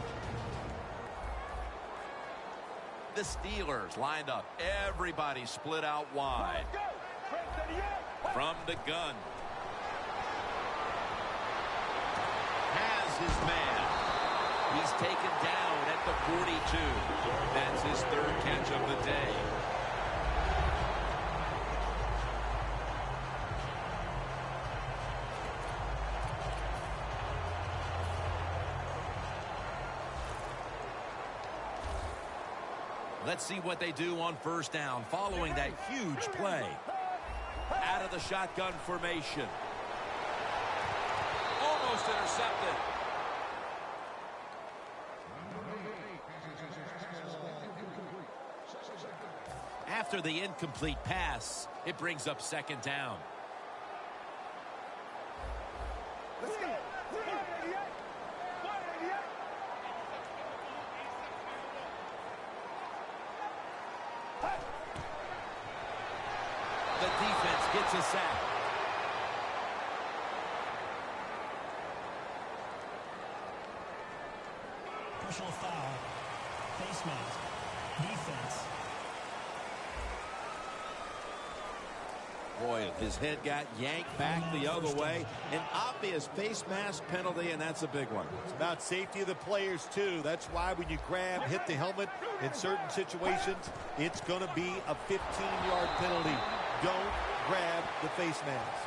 The Steelers lined up. Everybody split out wide. From the gun. Has his man. He's taken down at the 42. That's his third catch of the day. Let's see what they do on first down following that huge play. Out of the shotgun formation. Almost intercepted. After the incomplete pass, it brings up second down. Let's go. The defense gets a sack. Personal foul. Face mask. Defense. Boy, his head got yanked back the other way. An obvious face mask penalty, and that's a big one. It's about safety of the players, too. That's why when you grab, hit the helmet in certain situations, it's going to be a 15-yard penalty. Don't grab the face mask.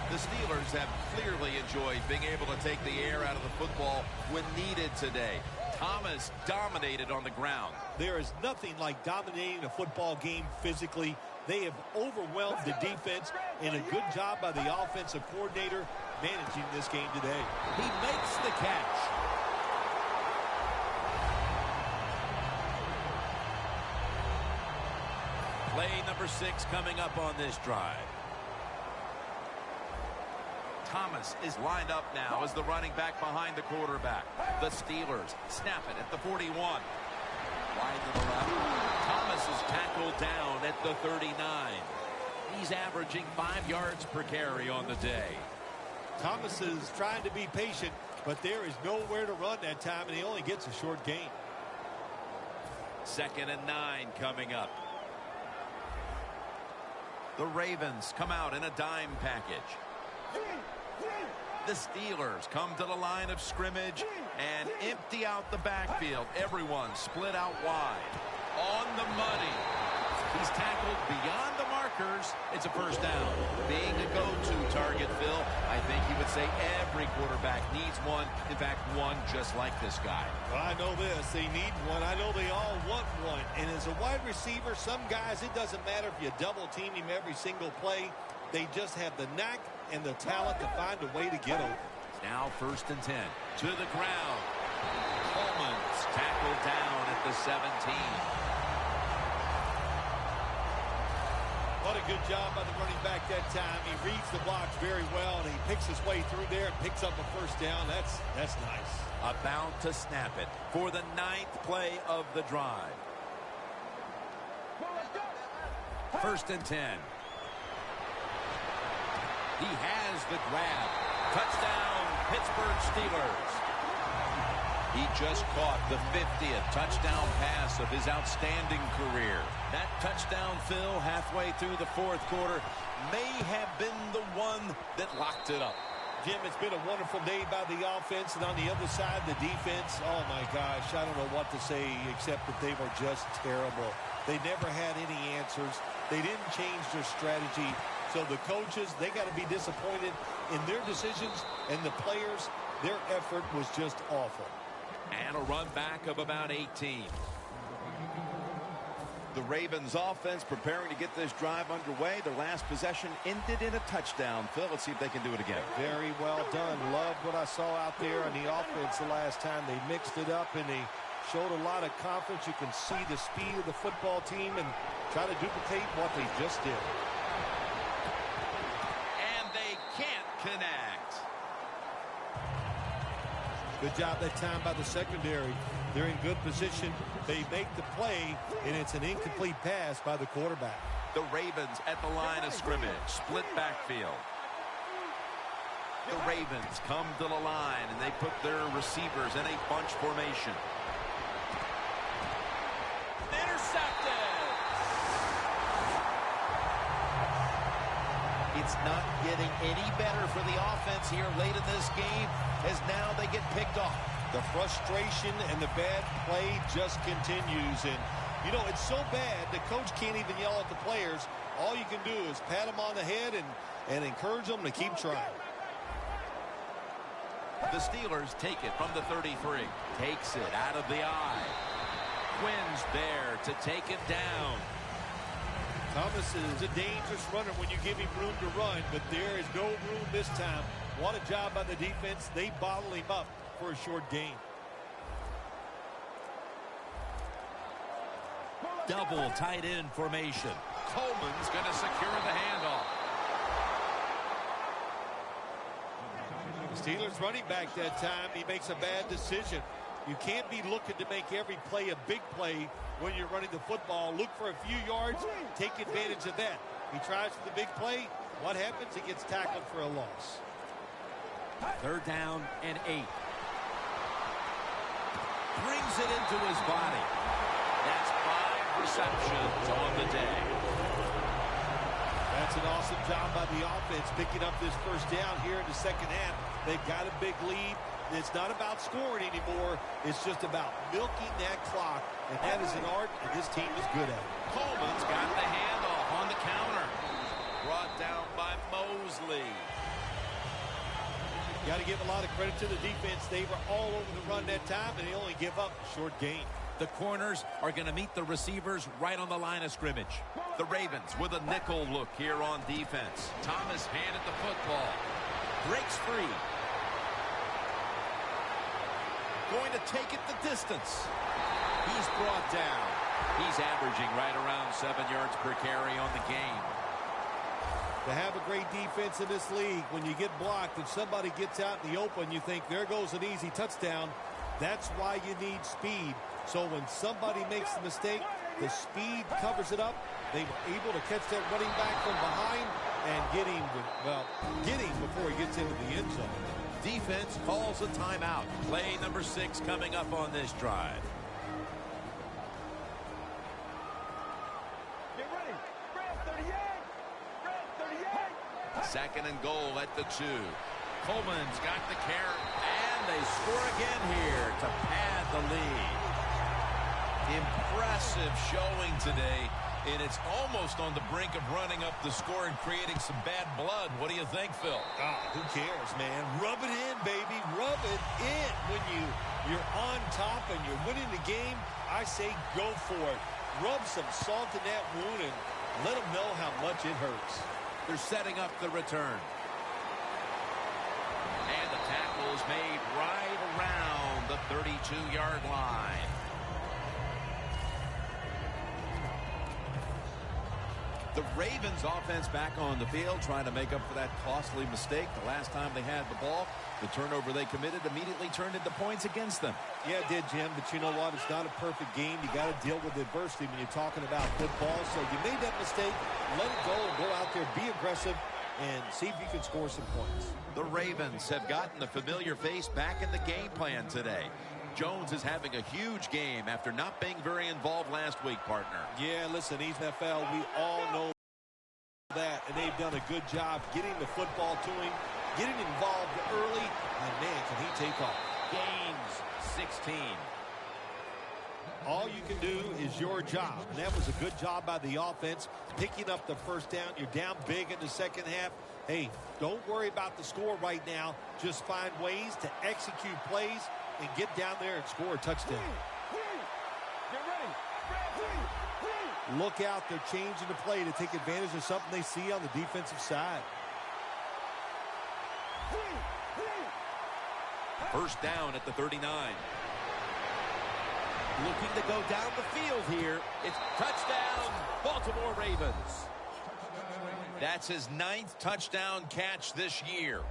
The Steelers have clearly enjoyed being able to take the air out of the football when needed today. Thomas dominated on the ground. There is nothing like dominating a football game physically. They have overwhelmed the defense, and a good job by the offensive coordinator managing this game today. He makes the catch. Play number 6 coming up on this drive. Thomas is lined up now as the running back behind the quarterback. The Steelers snap it at the 41. Wide to the left. Thomas is tackled down at the 39. He's averaging 5 yards per carry on the day. Thomas is trying to be patient, but there is nowhere to run that time, and he only gets a short gain. 2nd and 9 coming up. The Ravens come out in a dime package. The Steelers come to the line of scrimmage and empty out the backfield. Everyone split out wide. On the money. He's tackled beyond the markers. It's a first down. Being a go-to target, Phil, I think you would say every quarterback needs one. In fact, one just like this guy. Well, I know this. They need one. I know they all want one. And as a wide receiver, some guys, it doesn't matter if you double team him every single play. They just have the knack and the talent to find a way to get open. Now 1st and 10. To the ground. Coleman's tackled down at the 17. What a good job by the running back that time. He reads the blocks very well, and he picks his way through there and picks up a first down. That's nice. About to snap it for the 9th play of the drive. 1st and 10. He has the grab. Touchdown, Pittsburgh Steelers. He just caught the 50th touchdown pass of his outstanding career. That touchdown, Phil, halfway through the 4th quarter, may have been the one that locked it up. Jim, it's been a wonderful day by the offense, and on the other side, the defense, oh my gosh, I don't know what to say except that they were just terrible. They never had any answers. They didn't change their strategy. So the coaches, they got to be disappointed in their decisions, and the players, their effort was just awful. And a run back of about 18. The Ravens offense preparing to get this drive underway. Their last possession ended in a touchdown. Phil, let's see if they can do it again. Very well done. Loved what I saw out there on the offense the last time. They mixed it up, and they showed a lot of confidence. You can see the speed of the football team and try to duplicate what they just did. And they can't connect. Good job that time by the secondary. They're in good position. They make the play, and it's an incomplete pass by the quarterback. The Ravens at the line of scrimmage. Split backfield. The Ravens come to the line, and they put their receivers in a bunch formation. Intercepted! It's not getting any better for the offense here late in this game, as now they get picked off. The frustration and the bad play just continues. And, you know, it's so bad the coach can't even yell at the players. All you can do is pat them on the head and encourage them to keep trying. The Steelers take it from the 33. Takes it out of the eye. Quinn's there to take him down. Thomas is a dangerous runner when you give him room to run, but there is no room this time. What a job by the defense. They bottle him up for a short gain. Double tight end formation. Coleman's going to secure the handoff. The Steelers running back that time, he makes a bad decision. You can't be looking to make every play a big play when you're running the football. Look for a few yards, take advantage of that. He tries for the big play. What happens? He gets tackled for a loss. 3rd down and 8. Brings it into his body. That's 5 receptions on the day. That's an awesome job by the offense picking up this first down here in the second half. They've got a big lead. It's not about scoring anymore. It's just about milking that clock, and that is an art, and this team is good at it. Coleman's got the handoff on the counter. Brought down by Mosley. Got to give a lot of credit to the defense. They were all over the run that time, and they only give up a short gain. The corners are going to meet the receivers right on the line of scrimmage. The Ravens with a nickel look here on defense. Thomas handed the football. Breaks free. Going to take it the distance. He's brought down. He's averaging right around 7 yards per carry on the game. To have a great defense in this league, when you get blocked and somebody gets out in the open, you think, there goes an easy touchdown. That's why you need speed. So when somebody makes a mistake, the speed covers it up. They were able to catch that running back from behind and get him before he gets into the end zone. Defense calls a timeout. Play number 6 coming up on this drive. Get ready. Red 38. Red 38. 2nd and goal at the 2. Coleman's got the carry, and they score again here to pad the lead. Impressive showing today, and it's almost on the brink of running up the score and creating some bad blood. What do you think, Phil? Who cares, man? Rub it in, baby. Rub it in. When you're on top and you're winning the game, I say go for it. Rub some salt in that wound and let them know how much it hurts. They're setting up the return. And the tackle is made right around the 32-yard line. The Ravens offense back on the field trying to make up for that costly mistake the last time they had the ball. The turnover they committed immediately turned into points against them. Yeah, it did, Jim, but you know what? It's not a perfect game. You got to deal with adversity when you're talking about football. So you made that mistake, let it go, and go out there, be aggressive, and see if you can score some points. The Ravens have gotten the familiar face back in the game plan today. Jones is having a huge game after not being very involved last week, partner. Yeah, listen, he's NFL. We all know that, and they've done a good job getting the football to him, getting involved early, and man, can he take off. Gains 16. All you can do is your job, and that was a good job by the offense, picking up the first down. You're down big in the second half. Hey, don't worry about the score right now. Just find ways to execute plays and get down there and score a touchdown. Get ready. Look out, they're changing the play to take advantage of something they see on the defensive side. First down at the 39. Looking to go down the field here. It's touchdown, Baltimore Ravens. That's his 9th touchdown catch this year.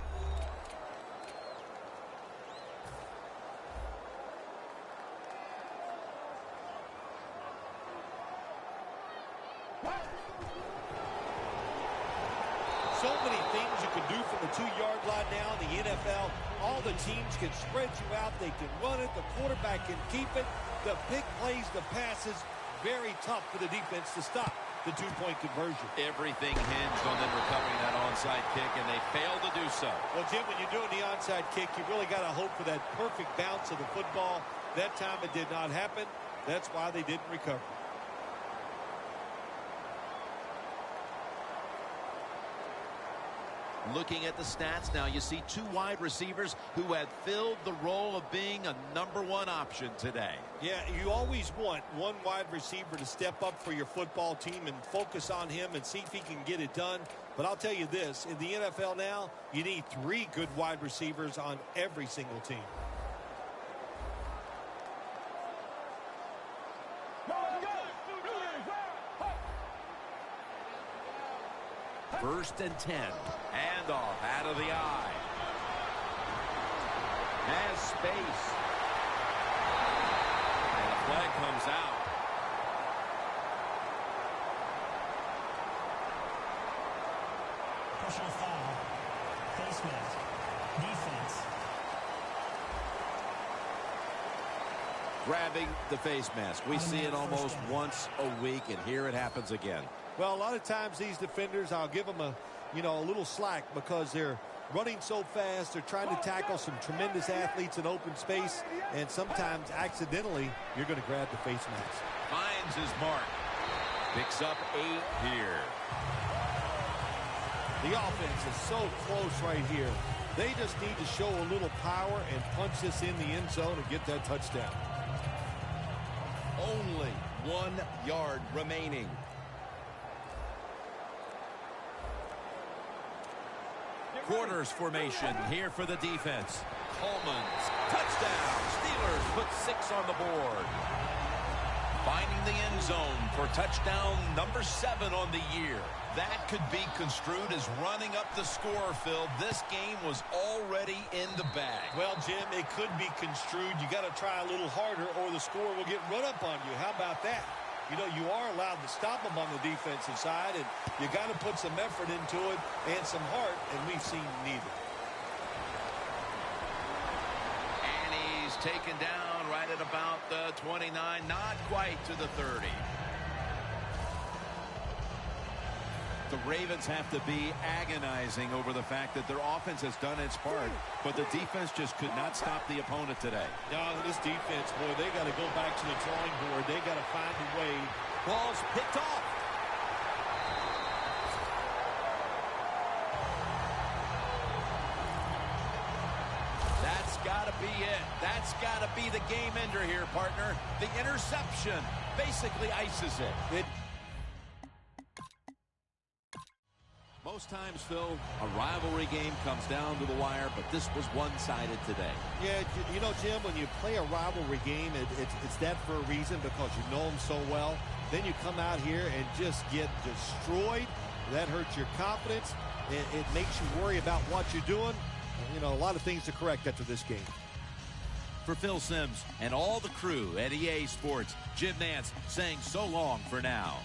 So many things you can do from the 2-yard line now in the NFL. All the teams can spread you out. They can run it. The quarterback can keep it. The big plays, the passes, very tough for the defense to stop. the two-point conversion. Everything hinged on them recovering that onside kick, and they failed to do so. Well, Jim, when you're doing the onside kick, you really got to hope for that perfect bounce of the football. That time it did not happen. That's why they didn't recover. Looking at the stats now, you see two wide receivers who had filled the role of being a #1 option today. Yeah, you always want one wide receiver to step up for your football team and focus on him and see if he can get it done. But I'll tell you this, in the NFL now, you need 3 good wide receivers on every single team. First and 10. Handoff out of the eye. Has space. And the flag comes out. Personal foul. Face mask. Defense. Grabbing the face mask. We see it almost once a week, and here it happens again. Well, a lot of times these defenders, I'll give them a little slack because they're running so fast. They're trying to tackle some tremendous athletes in open space, and sometimes accidentally you're going to grab the face mask. Finds his mark. Picks up 8 here. The offense is so close right here. They just need to show a little power and punch this in the end zone and get that touchdown. Only 1 yard remaining. Quarters formation here for the defense. Coleman's touchdown. Steelers put 6 on the board. Finding the end zone for touchdown number 7 on the year. That could be construed as running up the score, Phil. This game was already in the bag. Well, Jim, it could be construed. You got to try a little harder or the score will get run up on you. How about that? You know, you are allowed to stop them on the defensive side, and you got to put some effort into it and some heart, and we've seen neither. And he's taken down right at about the 29, not quite to the 30. The Ravens have to be agonizing over the fact that their offense has done its part, but the defense just could not stop the opponent today. No, this defense, boy, they got to go back to the drawing board. They got to find a way. Ball's picked off. That's got to be it. That's got to be the game ender here, partner. The interception basically ices it. Most times, Phil, a rivalry game comes down to the wire, but this was one-sided today. Yeah, you know, Jim, when you play a rivalry game, it's that for a reason because you know them so well. Then you come out here and just get destroyed. That hurts your confidence. It makes you worry about what you're doing. You know, a lot of things to correct after this game. For Phil Simms and all the crew at EA Sports, Jim Nantz saying so long for now.